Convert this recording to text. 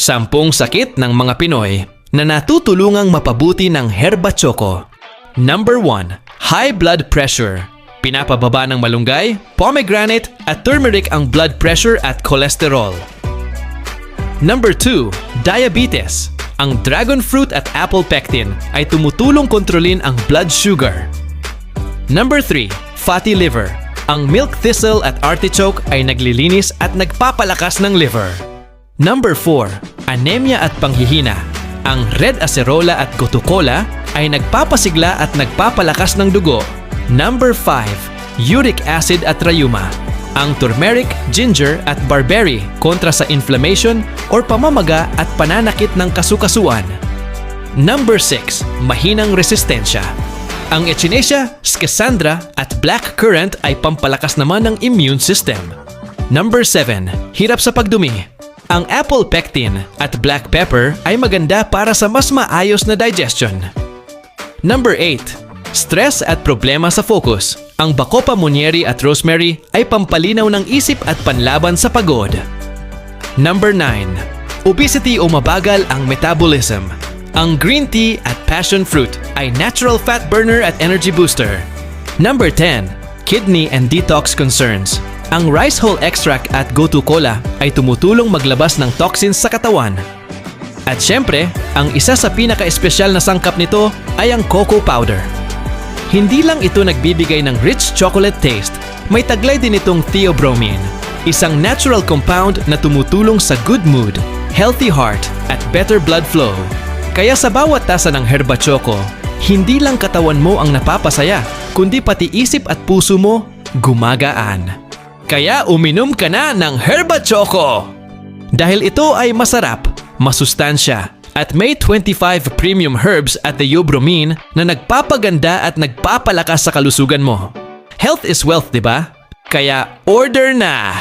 10 sakit ng mga Pinoy na natutulungang mapabuti ng Herba Choco. Number 1. High blood pressure. Pinapababa ng malunggay, pomegranate at turmeric ang blood pressure at cholesterol. Number 2. Diabetes. Ang dragon fruit at apple pectin ay tumutulong kontrolin ang blood sugar. Number 3. Fatty liver. Ang milk thistle at artichoke ay naglilinis at nagpapalakas ng liver. Number 4. Anemia at panghihina. Ang red acerola at gotukola ay nagpapasigla at nagpapalakas ng dugo. Number 5. Uric acid at rayuma. Ang turmeric, ginger at barberry kontra sa inflammation or pamamaga at pananakit ng kasukasuan. Number 6. Mahinang resistensya. Ang echinacea, schisandra at black currant ay pampalakas naman ng immune system. Number 7. Hirap sa pagdumi. Ang apple pectin at black pepper ay maganda para sa mas maayos na digestion. Number 8. Stress at problema sa focus. Ang Bacopa Monnieri at rosemary ay pampalinaw ng isip at panlaban sa pagod. Number 9. Obesity o mabagal ang metabolism. Ang green tea at passion fruit ay natural fat burner at energy booster. Number 10. Kidney and detox concerns. Ang rice hull extract at gotu-kola ay tumutulong maglabas ng toxins sa katawan. At syempre, ang isa sa pinaka-espesyal na sangkap nito ay ang cocoa powder. Hindi lang ito nagbibigay ng rich chocolate taste, may taglay din itong theobromine, isang natural compound na tumutulong sa good mood, healthy heart, at better blood flow. Kaya sa bawat tasa ng Herba Choco, hindi lang katawan mo ang napapasaya, kundi pati isip at puso mo gumagaan. Kaya uminom ka na ng Herba Choco! Dahil ito ay masarap, masustansya, at may 25 premium herbs at theobromine na nagpapaganda at nagpapalakas sa kalusugan mo. Health is wealth, di ba? Kaya order na!